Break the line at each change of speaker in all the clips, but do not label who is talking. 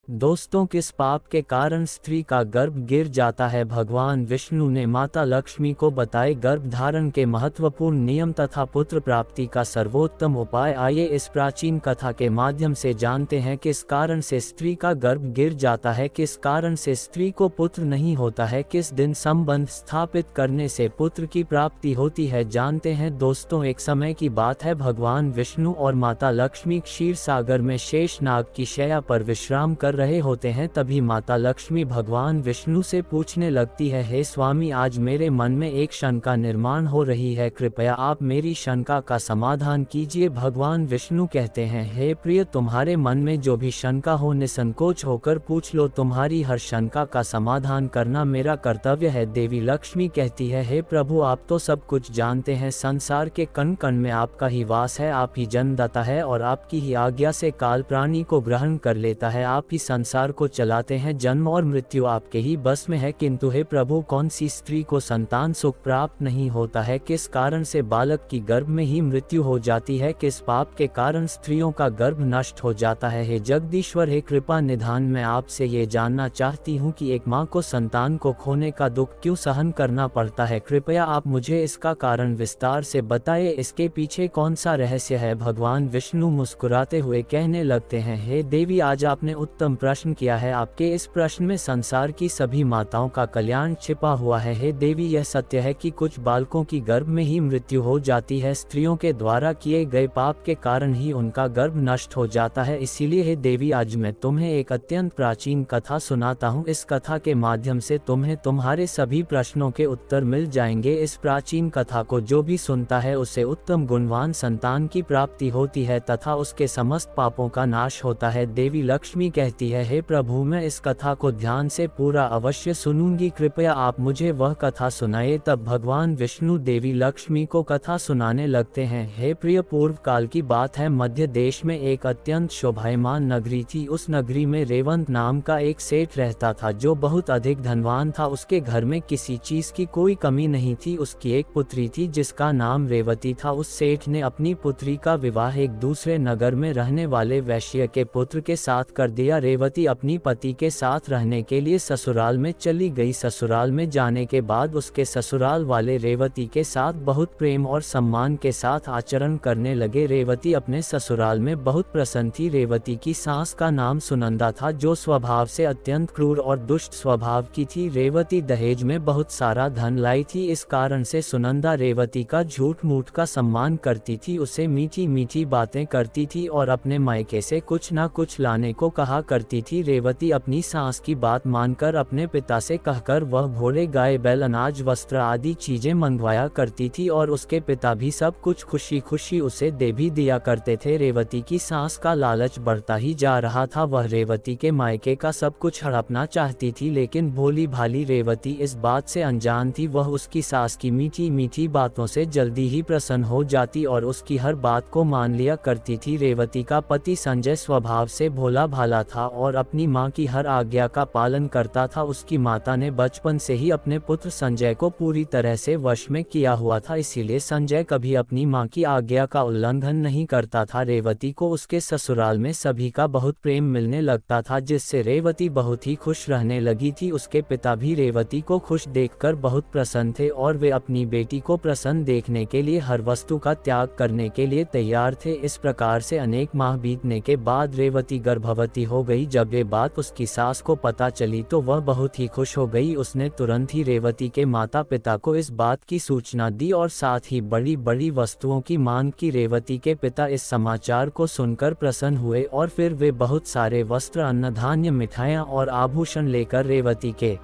दोस्तों, किस पाप के कारण स्त्री का गर्भ गिर जाता है? भगवान विष्णु ने माता लक्ष्मी को बताए गर्भ धारण के महत्वपूर्ण नियम तथा पुत्र प्राप्ति का सर्वोत्तम उपाय। आइए इस प्राचीन कथा के माध्यम से जानते हैं किस कारण से स्त्री का गर्भ गिर जाता है, किस कारण से स्त्री को पुत्र नहीं होता है, किस दिन संबंध स्थापित करने से पुत्र की प्राप्ति होती है, जानते हैं। दोस्तों, एक समय की बात है, भगवान विष्णु और माता लक्ष्मी क्षीर सागर में शेषनाग की शैया पर विश्राम कर रहे होते हैं। तभी माता लक्ष्मी भगवान विष्णु से पूछने लगती है, हे स्वामी, आज मेरे मन में एक शंका निर्माण हो रही है, कृपया आप मेरी शंका का समाधान कीजिए। भगवान विष्णु कहते हैं, हे प्रिय, तुम्हारे मन में जो भी शंका हो निसंकोच होकर पूछ लो, तुम्हारी हर शंका का समाधान करना मेरा कर्तव्य है। देवी लक्ष्मी कहती है, हे प्रभु, आप तो सब कुछ जानते हैं, संसार के कण कण में आपका ही वास है, आप ही जन्मदाता है और आपकी ही आज्ञा से काल प्राणी को ग्रहण कर लेता है, आप ही संसार को चलाते हैं, जन्म और मृत्यु आपके ही बस में है। किंतु हे प्रभु, कौन सी स्त्री को संतान सुख प्राप्त नहीं होता है? किस कारण से बालक की गर्भ में ही मृत्यु हो जाती है? किस पाप के कारण स्त्रियों का गर्भ नष्ट हो जाता है? हे जगदीश्वर, हे कृपा निधान, मैं आपसे ये जानना चाहती हूँ कि एक माँ को संतान को खोने का दुख क्यों सहन करना पड़ता है? कृपया आप मुझे इसका कारण विस्तार से बताइए, इसके पीछे कौन सा रहस्य है? भगवान विष्णु मुस्कुराते हुए कहने लगते हैं, हे देवी, आज आपने उत्तम प्रश्न किया है, आपके इस प्रश्न में संसार की सभी माताओं का कल्याण छिपा हुआ है। हे देवी, यह सत्य है कि कुछ बालकों की गर्भ में ही मृत्यु हो जाती है, स्त्रियों के द्वारा किए गए पाप के कारण ही उनका गर्भ नष्ट हो जाता है। इसीलिए हे देवी, आज मैं तुम्हें एक अत्यंत प्राचीन कथा सुनाता हूँ। इस कथा के माध्यम से तुम्हें तुम्हारे सभी प्रश्नों के उत्तर मिल जाएंगे। इस प्राचीन कथा को जो भी सुनता है उसे उत्तम गुणवान संतान की प्राप्ति होती है तथा उसके समस्त पापों का नाश होता है। देवी लक्ष्मी कहती है, हे प्रभु, मैं इस कथा को ध्यान से पूरा अवश्य सुनूंगी, कृपया आप मुझे वह कथा सुनाइए। तब भगवान विष्णु देवी लक्ष्मी को कथा सुनाने लगते हैं। हे प्रिय, पूर्व काल की बात है, मध्य देश में एक अत्यंत शोभायमान नगरी थी। उस नगरी में रेवंत नाम का एक सेठ रहता था जो बहुत अधिक धनवान था। उसके घर में किसी चीज की कोई कमी नहीं थी। उसकी एक पुत्री थी जिसका नाम रेवती था। उस सेठ ने अपनी पुत्री का विवाह एक दूसरे नगर में रहने वाले वैश्य के पुत्र के साथ कर दिया। रेवती अपनी पति के साथ रहने के लिए ससुराल में चली गई। ससुराल में जाने के बाद उसके ससुराल वाले रेवती के साथ बहुत प्रेम और सम्मान के साथ आचरण करने लगे। रेवती अपने ससुराल में बहुत प्रसन्न थी। रेवती की सास का नाम सुनंदा था जो स्वभाव से अत्यंत क्रूर और दुष्ट स्वभाव की थी। रेवती दहेज में बहुत सारा धन लाई थी, इस कारण से सुनंदा रेवती का झूठ मूठ का सम्मान करती थी, उसे मीठी मीठी बातें करती थी और अपने मायके से कुछ न कुछ लाने को कहा करती थी। रेवती अपनी सास की बात मानकर अपने पिता से कहकर वह घोड़े, गाय, बैल, अनाज, वस्त्र आदि चीजें मंगवाया करती थी और उसके पिता भी सब कुछ खुशी खुशी उसे दे भी दिया करते थे। रेवती की सास का लालच बढ़ता ही जा रहा था। वह रेवती के मायके का सब कुछ हड़पना चाहती थी, लेकिन भोली भाली रेवती इस बात से अनजान थी। वह उसकी सास की मीठी मीठी बातों से जल्दी ही प्रसन्न हो जाती और उसकी हर बात को मान लिया करती थी। रेवती का पति संजय स्वभाव से भोला भाला था और अपनी माँ की हर आज्ञा का पालन करता था। उसकी माता ने बचपन से ही अपने पुत्र संजय को पूरी तरह से वश में किया हुआ था, इसीलिए संजय कभी अपनी माँ की आज्ञा का उल्लंघन नहीं करता था। रेवती को उसके ससुराल में सभी का बहुत प्रेम मिलने लगता था, जिससे रेवती बहुत ही खुश रहने लगी थी। उसके पिता भी रेवती को खुश देखकर बहुत प्रसन्न थे और वे अपनी बेटी को प्रसन्न देखने के लिए हर वस्तु का त्याग करने के लिए तैयार थे। इस प्रकार से अनेक माह बीतने के बाद रेवती गर्भवती हो गई। जब ये बात उसकी सास को पता चली तो वह बहुत ही खुश हो गई। उसने तुरंत ही रेवती के माता पिता को इस बात की सूचना दी और साथ ही बड़ी बड़ी वस्तुओं की मांग की। रेवती के पिता इस समाचार को सुनकर प्रसन्न हुए और फिर वे बहुत सारे वस्त्र, अन्न, धान्य, मिठाइयाँ और आभूषण लेकर रेवती के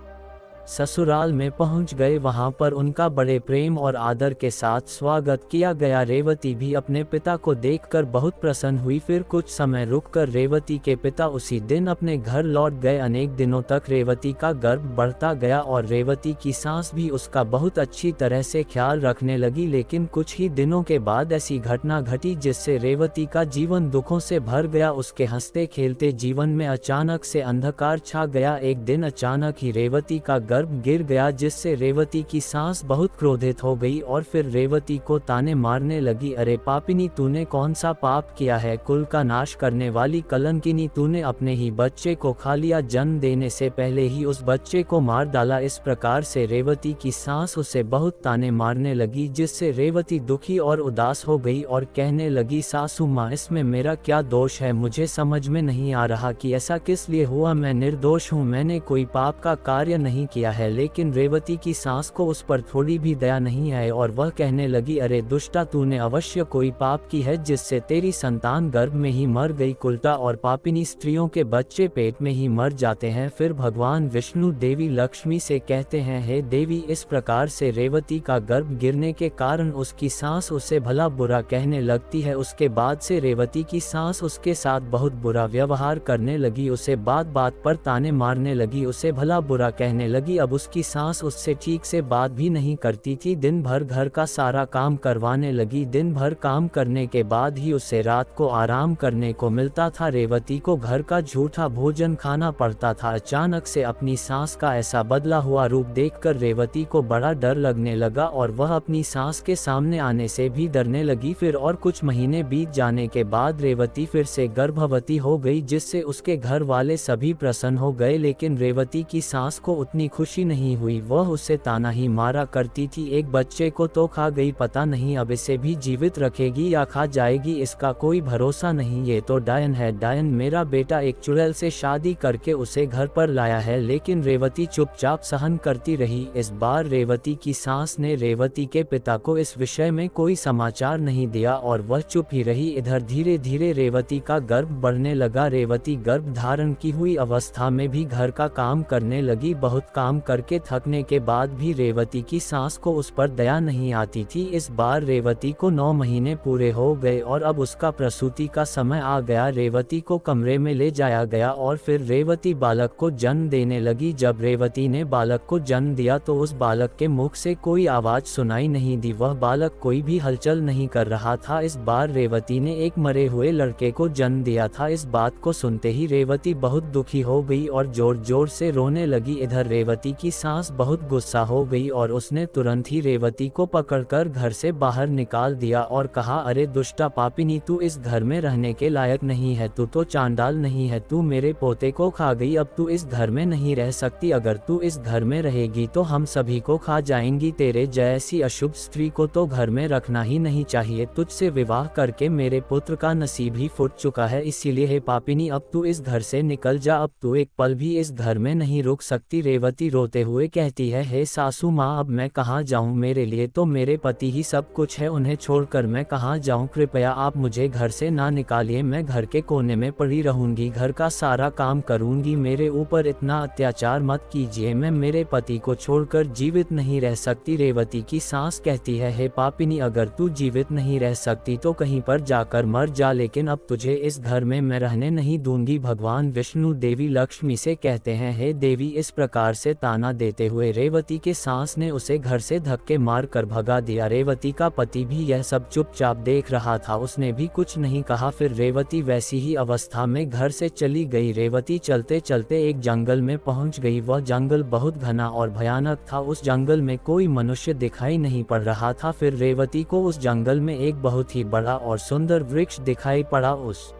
ससुराल में पहुंच गए। वहां पर उनका बड़े प्रेम और आदर के साथ स्वागत किया गया। रेवती भी अपने पिता को देखकर बहुत प्रसन्न हुई। फिर कुछ समय रुककर रेवती के पिता उसी दिन अपने घर लौट गए। अनेक दिनों तक रेवती का गर्भ बढ़ता गया और रेवती की सास भी उसका बहुत अच्छी तरह से ख्याल रखने लगी। लेकिन कुछ ही दिनों के बाद ऐसी घटना घटी जिससे रेवती का जीवन दुखों से भर गया। उसके हंसते खेलते जीवन में अचानक से अंधकार छा गया। एक दिन अचानक ही रेवती का गर्भ गिर गया, जिससे रेवती की सास बहुत क्रोधित हो गई और फिर रेवती को ताने मारने लगी। अरे पापिनी, तूने कौन सा पाप किया है? कुल का नाश करने वाली कलंकिनी, तूने अपने ही बच्चे को खा लिया, जन्म देने से पहले ही उस बच्चे को मार डाला। इस प्रकार से रेवती की सास उसे बहुत ताने मारने लगी, जिससे रेवती दुखी और उदास हो गई और कहने लगी, सासू माँ, इसमें मेरा क्या दोष है? मुझे समझ में नहीं आ रहा कि ऐसा किस लिए हुआ। मैं निर्दोष हूँ, मैंने कोई पाप का कार्य नहीं किया है। लेकिन रेवती की सास को उस पर थोड़ी भी दया नहीं आई और वह कहने लगी, अरे दुष्टा, तूने अवश्य कोई पाप की है, जिससे तेरी संतान गर्भ में ही मर गई। कुलटा और पापिनी स्त्रियों के बच्चे पेट में ही मर जाते हैं। फिर भगवान विष्णु देवी लक्ष्मी से कहते हैं, हे देवी, इस प्रकार से रेवती का गर्भ गिरने के कारण उसकी सास उसे भला बुरा कहने लगती है। उसके बाद से रेवती की सास उसके साथ बहुत बुरा व्यवहार करने लगी, उसे बात बात पर ताने मारने लगी, उसे भला बुरा कहने लगी। अब उसकी सास उससे ठीक से बात भी नहीं करती थी, दिन भर घर का सारा काम करवाने लगी। दिन भर काम करने के बाद ही उसे रात को आराम करने को मिलता था। रेवती को घर का झूठा भोजन खाना पड़ता था। अचानक से अपनी सास का ऐसा बदला हुआ रूप देखकर रेवती को बड़ा डर लगने लगा और वह अपनी सास के सामने आने से भी डरने लगी। फिर और कुछ महीने बीत जाने के बाद रेवती फिर से गर्भवती हो गई, जिससे उसके घर वाले सभी प्रसन्न हो गए। लेकिन रेवती की सास को उतनी खुशी नहीं हुई, वह उसे ताना ही मारा करती थी, एक बच्चे को तो खा गई, पता नहीं अब इसे भी जीवित रखेगी या खा जाएगी, इसका कोई भरोसा नहीं। ये तो डायन है, डायन। मेरा बेटा एक चुड़ैल से शादी करके उसे घर पर लाया है। लेकिन रेवती चुपचाप सहन करती रही। इस बार रेवती की सास ने रेवती के पिता को इस विषय में कोई समाचार नहीं दिया और वह चुप ही रही। इधर धीरे धीरे रेवती का गर्भ बढ़ने लगा। रेवती गर्भ धारण की हुई अवस्था में भी घर का काम करने लगी। बहुत काम करके थकने के बाद भी रेवती की सास को उस पर दया नहीं आती थी। इस बार रेवती को 9 महीने पूरे हो गए और अब उसका प्रसूति का समय आ गया। रेवती को कमरे में ले जाया गया और फिर रेवती बालक को जन्म देने लगी। जब रेवती ने बालक को जन्म दिया तो उस बालक के मुख से कोई आवाज सुनाई नहीं दी, वह बालक कोई भी हलचल नहीं कर रहा था। इस बार रेवती ने एक मरे हुए लड़के को जन्म दिया था। इस बात को सुनते ही रेवती बहुत दुखी हो गई और जोर जोर से रोने लगी। इधर रेवती की सास बहुत गुस्सा हो गई और उसने तुरंत ही रेवती को पकड़कर घर से बाहर निकाल दिया और कहा, अरे दुष्टा पापिनी, तू इस घर में रहने के लायक नहीं है, तू तो चांडाल नहीं है, तू मेरे पोते को खा गई, अब तू इस घर में नहीं रह सकती। अगर तू इस घर में रहेगी तो हम सभी को खा जाएंगी। तेरे जैसी अशुभ स्त्री को तो घर में रखना ही नहीं चाहिए। तुझसे विवाह करके मेरे पुत्र का नसीब ही फूट चुका है, इसीलिए हे पापिनी, अब तू इस घर से निकल जा, अब तू एक पल भी इस घर में नहीं रुक सकती। रेवती रोते हुए कहती है, हे सासू माँ, अब मैं कहाँ जाऊँ? मेरे लिए तो मेरे पति ही सब कुछ है, उन्हें छोड़कर मैं कहाँ जाऊँ? कृपया आप मुझे घर से ना निकालिए, मैं घर के कोने में पड़ी रहूंगी, घर का सारा काम करूंगी, मेरे ऊपर इतना अत्याचार मत कीजिए, मैं मेरे पति को छोड़कर जीवित नहीं रह सकती। रेवती की सास कहती है, हे पापिनी, अगर तू जीवित नहीं रह सकती तो कहीं पर जाकर मर जा, लेकिन अब तुझे इस घर में मैं रहने नहीं दूंगी। भगवान विष्णु देवी लक्ष्मी से कहते हैं, हे देवी, इस प्रकार से ताना देते हुए रेवती के सास ने उसे घर से धक्के मार कर भगा दिया। रेवती का पति भी यह सब चुपचाप देख रहा था, उसने भी कुछ नहीं कहा। फिर रेवती वैसी ही अवस्था में घर से चली गई। रेवती चलते चलते एक जंगल में पहुंच गई। वह जंगल बहुत घना और भयानक था, उस जंगल में कोई मनुष्य दिखाई नहीं पड़ रहा था। फिर रेवती को उस जंगल में एक बहुत ही बड़ा और सुंदर वृक्ष दिखाई पड़ा। उस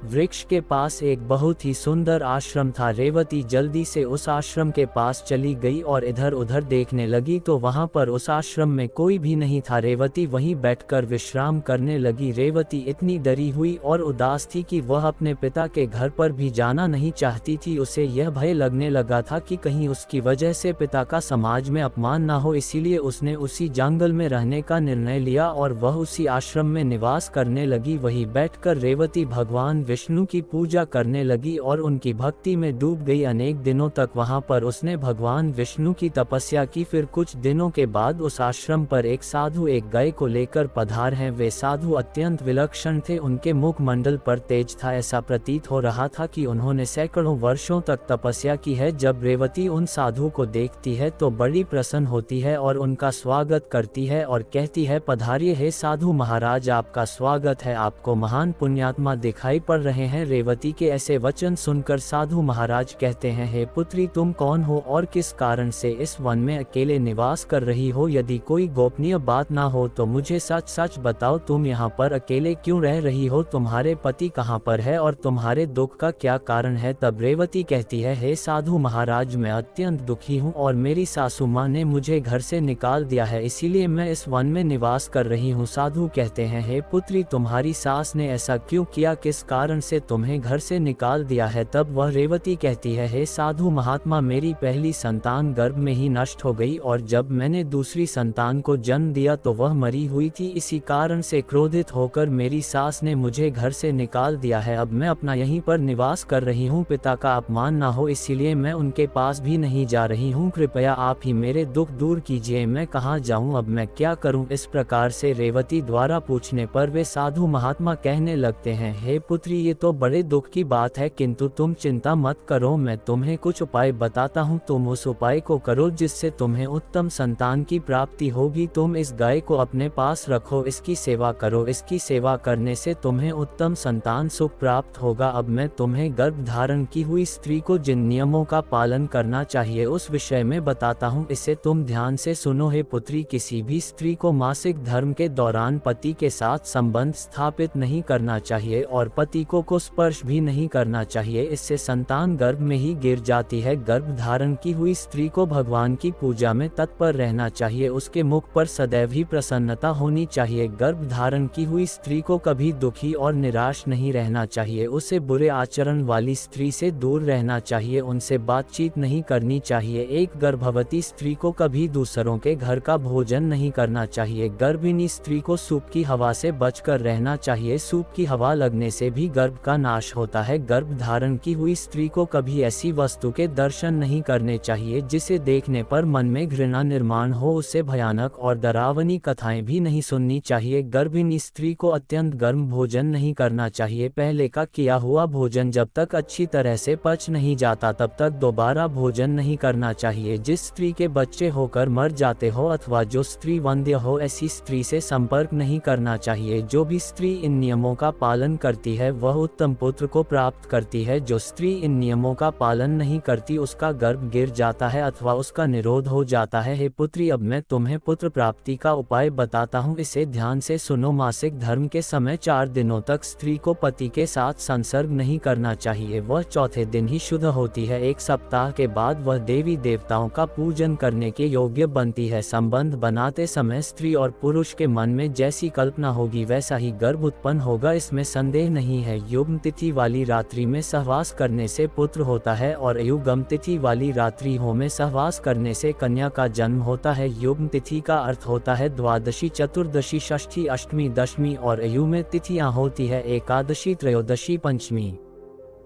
वृक्ष के पास एक बहुत ही सुंदर आश्रम था। रेवती जल्दी से उस आश्रम के पास चली गई और इधर उधर देखने लगी तो वहां पर उस आश्रम में कोई भी नहीं था। रेवती वहीं बैठकर विश्राम करने लगी। रेवती इतनी डरी हुई और उदास थी कि वह अपने पिता के घर पर भी जाना नहीं चाहती थी। उसे यह भय लगने लगा था कि कहीं उसकी वजह से पिता का समाज में अपमान ना हो, इसीलिए उसने उसी जंगल में रहने का निर्णय लिया और वह उसी आश्रम में निवास करने लगी। वहीं बैठकर रेवती भगवान विष्णु की पूजा करने लगी और उनकी भक्ति में डूब गई। अनेक दिनों तक वहां पर उसने भगवान विष्णु की तपस्या की। फिर कुछ दिनों के बाद उस आश्रम पर एक साधु एक गाय को लेकर पधार हैं। वे साधु अत्यंत विलक्षण थे, उनके मुखमंडल पर तेज था, ऐसा प्रतीत हो रहा था कि उन्होंने सैकड़ों वर्षों तक तपस्या की है। जब रेवती उन साधु को देखती है तो बड़ी प्रसन्न होती है और उनका स्वागत करती है और कहती है, पधारिए हे साधु महाराज, आपका स्वागत है, आपको महान पुण्यात्मा दिखाई पड़ रहे हैं। रेवती के ऐसे वचन सुनकर साधु महाराज कहते हैं, हे पुत्री, तुम कौन हो और किस कारण से इस वन में अकेले निवास कर रही हो? यदि कोई गोपनीय बात ना हो तो मुझे सच सच बताओ, तुम यहाँ पर अकेले क्यों रह रही हो? तुम्हारे पति कहाँ पर है और तुम्हारे दुख का क्या कारण है? तब रेवती कहती है, हे साधु महाराज, मैं अत्यंत दुखी हूँ और मेरी सासू माँ ने मुझे घर से निकाल दिया है, इसीलिए मैं इस वन में निवास कर रही हूँ। साधु कहते हैं, हे पुत्री, तुम्हारी सास ने ऐसा क्यों किया? किस कारण से तुम्हें घर से निकाल दिया है? तब वह रेवती कहती है, हे साधु महात्मा, मेरी पहली संतान गर्भ में ही नष्ट हो गई और जब मैंने दूसरी संतान को जन्म दिया तो वह मरी हुई थी। इसी कारण से क्रोधित होकर मेरी सास ने मुझे घर से निकाल दिया है। अब मैं अपना यहीं पर निवास कर रही हूँ। पिता का अपमान ना हो इसीलिए मैं उनके पास भी नहीं जा रही हूँ। कृपया आप ही मेरे दुख दूर कीजिए। मैं कहाँ जाऊँ? अब मैं क्या करूँ? इस प्रकार से रेवती द्वारा पूछने पर वे साधु महात्मा कहने लगते हैं, हे पुत्री, ये तो बड़े दुख की बात है, किंतु तुम चिंता मत करो, मैं तुम्हें कुछ उपाय बताता हूँ। तुम उस उपाय को करो जिससे तुम्हें उत्तम संतान की प्राप्ति होगी। तुम इस गाय को अपने पास रखो, इसकी सेवा करो, इसकी सेवा करने से तुम्हें उत्तम संतान सुख प्राप्त होगा। अब मैं तुम्हें गर्भ धारण की हुई स्त्री को जिन नियमों का पालन करना चाहिए उस विषय में बताता हूँ, इसे तुम ध्यान से सुनो। हे पुत्री, किसी भी स्त्री को मासिक धर्म के दौरान पति के साथ संबंध स्थापित नहीं करना चाहिए और पति को स्पर्श भी नहीं करना चाहिए, इससे संतान गर्भ में ही गिर जाती है। गर्भ धारण की हुई स्त्री को भगवान की पूजा में तत्पर रहना चाहिए, उसके मुख पर सदैव ही प्रसन्नता होनी चाहिए। गर्भ धारण की हुई स्त्री को कभी दुखी और निराश नहीं रहना चाहिए, उसे बुरे आचरण वाली स्त्री से दूर रहना चाहिए, उनसे बातचीत नहीं करनी चाहिए। एक गर्भवती स्त्री को कभी दूसरों के घर का भोजन नहीं करना चाहिए। गर्भिणी स्त्री को सूप की हवा से बचकर रहना चाहिए, सूप की हवा लगने से भी गर्भ का नाश होता है। गर्भ धारण की हुई स्त्री को कभी ऐसी वस्तु के दर्शन नहीं करने चाहिए जिसे देखने पर मन में घृणा निर्माण हो, उसे भयानक और डरावनी कथाएं भी नहीं सुननी चाहिए। गर्भिणी स्त्री को अत्यंत गर्म भोजन नहीं करना चाहिए, पहले का किया हुआ भोजन जब तक अच्छी तरह से पच नहीं जाता तब तक दोबारा भोजन नहीं करना चाहिए। जिस स्त्री के बच्चे होकर मर जाते हो अथवा जो स्त्री वंध्य हो, ऐसी स्त्री से संपर्क नहीं करना चाहिए। जो भी स्त्री इन नियमों का पालन करती है वह उत्तम पुत्र को प्राप्त करती है, जो स्त्री इन नियमों का पालन नहीं करती उसका गर्भ गिर जाता है अथवा उसका निरोध हो जाता है। हे पुत्री, अब मैं तुम्हें पुत्र प्राप्ति का उपाय बताता हूँ, इसे ध्यान से सुनो। मासिक धर्म के समय 4 दिनों तक स्त्री को पति के साथ संसर्ग नहीं करना चाहिए, वह चौथे दिन ही शुद्ध होती है। 1 सप्ताह के बाद वह देवी देवताओं का पूजन करने के योग्य बनती है। संबंध बनाते समय स्त्री और पुरुष के मन में जैसी कल्पना होगी वैसा ही गर्भ उत्पन्न होगा, इसमें संदेह नहीं है। युग्म तिथि वाली रात्रि में सहवास करने से पुत्र होता है और युग्म तिथि वाली रात्रियों में सहवास करने से कन्या का जन्म होता है। युग्म तिथि का अर्थ होता है द्वादशी, चतुर्दशी, षष्ठी, अष्टमी, दशमी और अयु में तिथियां होती है एकादशी, त्रयोदशी, पंचमी,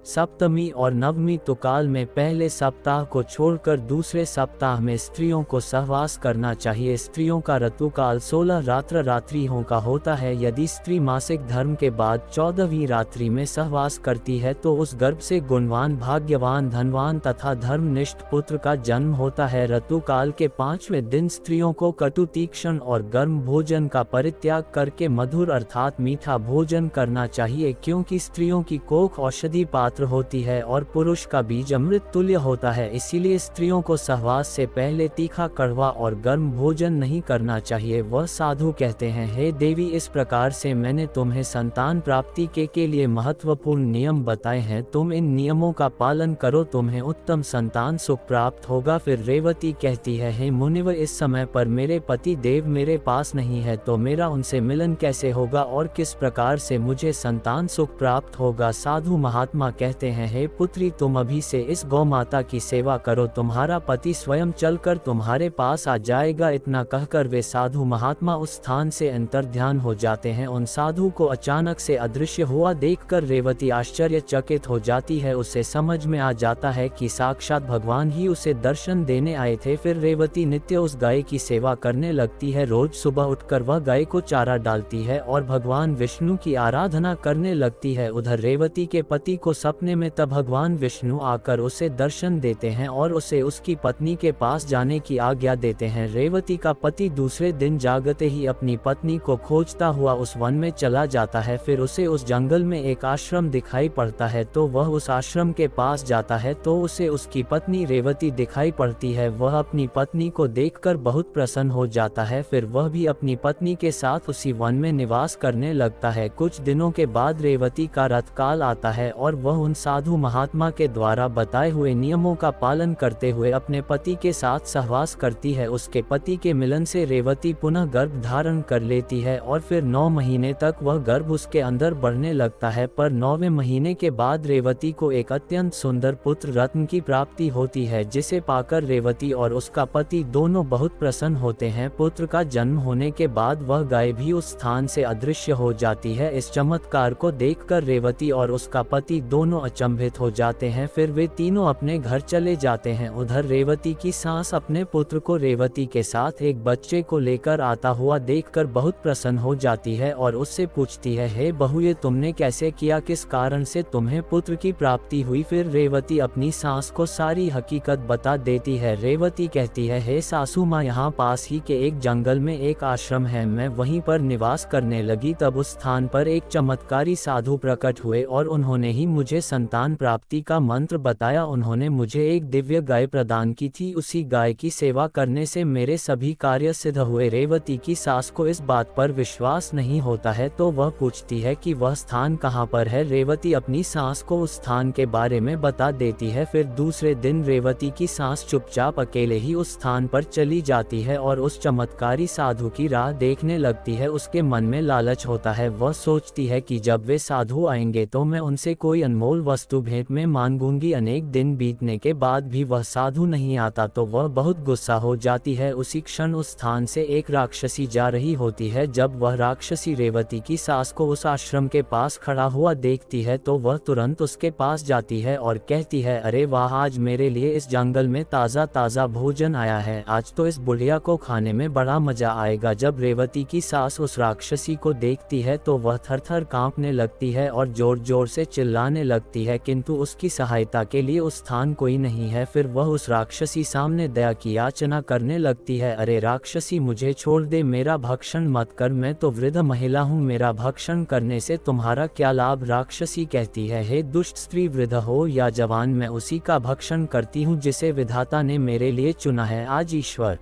सप्तमी और नवमी। तो काल में पहले सप्ताह को छोड़कर दूसरे सप्ताह में स्त्रियों को सहवास करना चाहिए। स्त्रियों का ऋतुकाल 16 रात्रियों का होता है। यदि स्त्री मासिक धर्म के बाद 14वीं रात्रि में सहवास करती है तो उस गर्भ से गुणवान, भाग्यवान, धनवान तथा धर्मनिष्ठ पुत्र का जन्म होता है। ऋतुकाल के 5वें दिन स्त्रियों को कटु, तीक्ष्ण और गर्म भोजन का परित्याग करके मधुर अर्थात मीठा भोजन करना चाहिए, क्योंकि स्त्रियों की कोख औषधि पात्र होती है और पुरुष का बीज अमृत तुल्य होता है। इसीलिए स्त्रियों को सहवास से पहले तीखा, कड़वा और गर्म भोजन नहीं करना चाहिए। वह साधु कहते हैं, हे देवी, इस प्रकार से मैंने तुम्हें संतान प्राप्ति के लिए महत्वपूर्ण नियम बताए हैं, तुम इन नियमों का पालन करो, तुम्हें उत्तम संतान सुख प्राप्त होगा। फिर रेवती कहती है, हे मुनिवर, इस समय पर मेरे पति देव मेरे पास नहीं है तो मेरा उनसे मिलन कैसे होगा और किस प्रकार से मुझे संतान सुख प्राप्त होगा? साधु महात्मा कहते हैं, हे पुत्री, तुम अभी से इस गौ माता की सेवा करो, तुम्हारा पति स्वयं चलकर तुम्हारे पास आ जाएगा। इतना कहकर वे साधु महात्मा उस स्थान से अंतर्ध्यान हो जाते हैं। उन साधु को अचानक से अदृश्य हुआ देखकर रेवती आश्चर्यचकित हो जाती है, उसे समझ में आ जाता है कि साक्षात भगवान ही उसे दर्शन देने आए थे। फिर रेवती नित्य उस गाय की सेवा करने लगती है। रोज सुबह उठकर वह गाय को चारा डालती है और भगवान विष्णु की आराधना करने लगती है। उधर रेवती के पति को सब सपने में तब भगवान विष्णु आकर उसे दर्शन देते हैं और उसे उसकी पत्नी के पास जाने की आज्ञा देते हैं। रेवती का पति दूसरे दिन जागते ही अपनी पत्नी को खोजता हुआ उस वन में चला जाता है। फिर उसे उस जंगल में एक आश्रम दिखाई पड़ता है तो वह उस आश्रम के पास जाता है तो उसे उसकी पत्नी रेवती दिखाई पड़ती है। वह अपनी पत्नी को देखकर बहुत प्रसन्न हो जाता है। फिर वह भी अपनी पत्नी के साथ उसी वन में निवास करने लगता है। कुछ दिनों के बाद रेवती का रथकाल आता है और वह उन साधु महात्मा के द्वारा बताए हुए नियमों का पालन करते हुए अपने पति के साथ सहवास करती है। उसके पति के मिलन से रेवती पुनः गर्भ धारण कर लेती है और फिर 9 महीने तक वह गर्भ उसके अंदर बढ़ने लगता है। पर 9वें महीने के बाद रेवती को एक अत्यंत सुंदर पुत्र रत्न की प्राप्ति होती है, जिसे पाकर रेवती और उसका पति दोनों बहुत प्रसन्न होते हैं। पुत्र का जन्म होने के बाद वह गाय भी उस स्थान से अदृश्य हो जाती है। इस चमत्कार को देखकर रेवती और उसका पति दोनों अचंभित हो जाते हैं। फिर वे तीनों अपने घर चले जाते हैं। उधर रेवती की सास अपने पुत्र को रेवती के साथ एक बच्चे को लेकर आता हुआ देखकर बहुत प्रसन्न हो जाती है और उससे पूछती है, हे बहू, ये तुमने कैसे किया, किस कारण से तुम्हें पुत्र की प्राप्ति हुई। फिर रेवती अपनी सास को सारी हकीकत बता देती है। रेवती कहती है, हे सासू माँ, यहाँ पास ही के एक जंगल में एक आश्रम है, मैं वहीं पर निवास करने लगी। तब उस स्थान पर एक चमत्कारी साधु प्रकट हुए और उन्होंने ही मुझे संतान प्राप्ति का मंत्र बताया। उन्होंने मुझे एक दिव्य गाय प्रदान की थी। उसी गाय की सेवा करने से मेरे सभी कार्य सिद्ध हुए। रेवती की सास को इस बात पर विश्वास नहीं होता है तो वह पूछती है कि वह स्थान कहाँ पर है। रेवती अपनी सास को उस स्थान के बारे में बता देती है। फिर दूसरे दिन रेवती की सास चुपचाप अकेले ही उस स्थान पर चली जाती है और उस चमत्कारी साधु की राह देखने लगती है। उसके मन में लालच होता है। वह सोचती है कि जब वे साधु आएंगे तो मैं उनसे कोई अनमोल वस्तु भेंट में मांगूंगी। अनेक दिन बीतने के बाद भी वह साधु नहीं आता तो वह बहुत गुस्सा हो जाती है। उसी क्षण उस स्थान से एक राक्षसी जा रही होती है। जब वह राक्षसी रेवती की सास को उस आश्रम के पास खड़ा हुआ देखती है तो वह तुरंत उसके पास जाती है और कहती है, अरे वाह, आज मेरे लिए इस जंगल में ताज़ा ताज़ा भोजन आया है। आज तो इस बुढ़िया को खाने में बड़ा मजा आएगा। जब रेवती की सास उस राक्षसी को देखती है तो वह थर-थर कांपने लगती है और जोर जोर से चिल्लाने लगती है, किंतु उसकी सहायता के लिए उस स्थान कोई नहीं है। फिर वह उस राक्षसी सामने दया की याचना करने लगती है, अरे राक्षसी, मुझे छोड़ दे, मेरा भक्षण मत कर, मैं तो वृद्ध महिला हूँ, मेरा भक्षण करने से तुम्हारा क्या लाभ। राक्षसी कहती है, हे दुष्ट स्त्री, वृद्ध हो या जवान, मैं उसी का भक्षण करती हूँ जिसे विधाता ने मेरे लिए चुना है। आज ईश्वर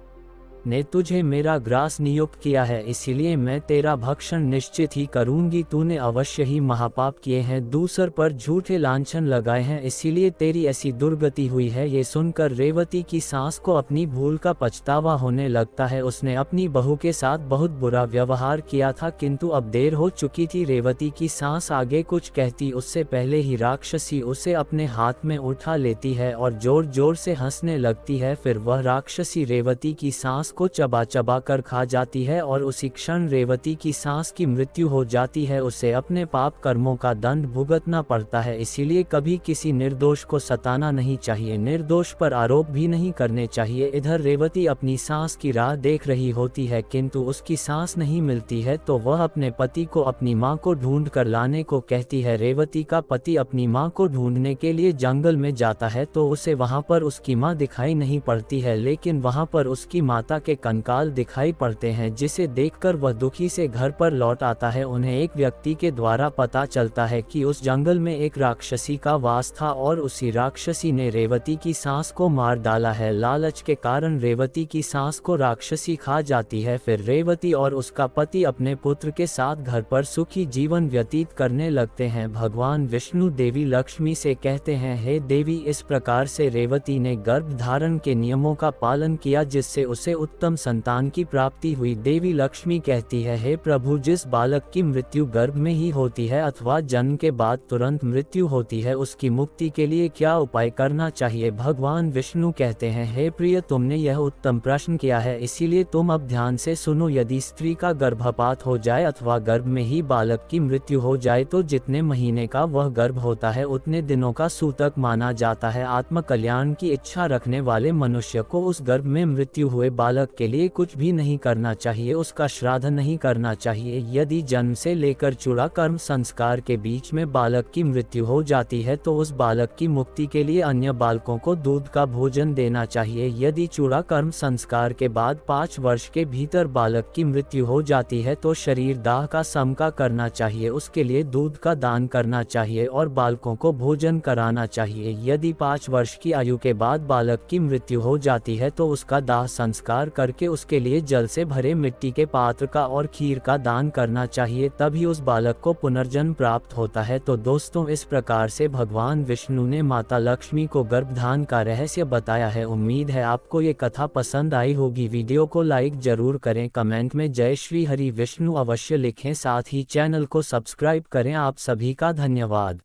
ने तुझे मेरा ग्रास नियुक्त किया है, इसीलिए मैं तेरा भक्षण निश्चित ही करूंगी। तूने अवश्य ही महापाप किए हैं, दूसर पर झूठे लांछन लगाए हैं, इसीलिए तेरी ऐसी दुर्गति हुई है। ये सुनकर रेवती की सास को अपनी भूल का पछतावा होने लगता है। उसने अपनी बहू के साथ बहुत बुरा व्यवहार किया था, किंतु अब देर हो चुकी थी। रेवती की सास आगे कुछ कहती उससे पहले ही राक्षसी उसे अपने हाथ में उठा लेती है और जोर जोर से हंसने लगती है। फिर वह राक्षसी रेवती की सास को चबा चबा कर खा जाती है और उसी क्षण रेवती की सास की मृत्यु हो जाती है। उसे अपने पाप कर्मों का दंड भुगतना पड़ता है। इसीलिए कभी किसी निर्दोष को सताना नहीं चाहिए, निर्दोष पर आरोप भी नहीं करने चाहिए। इधर रेवती अपनी सास की राह देख रही होती है, किंतु उसकी सास नहीं मिलती है तो वह अपने पति को अपनी मां को ढूंढ कर लाने को कहती है। रेवती का पति अपनी मां को ढूंढने के लिए जंगल में जाता है तो उसे वहां पर उसकी मां दिखाई नहीं पड़ती है, लेकिन वहां पर उसकी माता के कंकाल दिखाई पड़ते हैं, जिसे देखकर वह दुखी से घर पर लौट आता है। उन्हें एक व्यक्ति के द्वारा पता चलता है कि उस जंगल में एक राक्षसी का वास था और उसी राक्षसी ने रेवती की सास को मार डाला है। लालच के कारण रेवती की सास को राक्षसी खा जाती है। फिर रेवती और उसका पति अपने पुत्र के साथ घर पर सुखी जीवन व्यतीत करने लगते हैं। भगवान विष्णु देवी लक्ष्मी से कहते हैं, हे देवी, इस प्रकार से रेवती ने गर्भ धारण के नियमों का पालन किया जिससे उसे उत्तम संतान की प्राप्ति हुई। देवी लक्ष्मी कहती है, हे प्रभु, जिस बालक की मृत्यु गर्भ में ही होती है अथवा जन्म के बाद तुरंत मृत्यु होती है, उसकी मुक्ति के लिए क्या उपाय करना चाहिए। भगवान विष्णु कहते हैं, हे प्रिय, तुमने यह उत्तम प्रश्न किया है, इसीलिए तुम अब ध्यान से सुनो। यदि स्त्री का गर्भपात हो जाए अथवा गर्भ में ही बालक की मृत्यु हो जाए तो जितने महीने का वह गर्भ होता है उतने दिनों का सूतक माना जाता है। आत्म कल्याण की इच्छा रखने वाले मनुष्य को उस गर्भ में मृत्यु हुए बालक बालक के लिए कुछ भी नहीं करना चाहिए, उसका श्राद्ध नहीं करना चाहिए। यदि जन्म से लेकर चूड़ा कर्म संस्कार के बीच में बालक की मृत्यु हो जाती है तो उस बालक की मुक्ति के लिए अन्य बालकों को दूध का भोजन देना चाहिए। यदि चूड़ा कर्म संस्कार के बाद 5 वर्ष के भीतर बालक की मृत्यु हो जाती है तो शरीर दाह का समका करना चाहिए, उसके लिए दूध का दान करना चाहिए और बालकों को भोजन कराना चाहिए। यदि 5 वर्ष की आयु के बाद बालक की मृत्यु हो जाती है तो उसका दाह संस्कार करके उसके लिए जल से भरे मिट्टी के पात्र का और खीर का दान करना चाहिए, तभी उस बालक को पुनर्जन्म प्राप्त होता है। तो दोस्तों, इस प्रकार से भगवान विष्णु ने माता लक्ष्मी को गर्भधान का रहस्य बताया है। उम्मीद है आपको ये कथा पसंद आई होगी। वीडियो को लाइक जरूर करें, कमेंट में जय श्री हरि विष्णु अवश्य लिखें, साथ ही चैनल को सब्सक्राइब करें। आप सभी का धन्यवाद।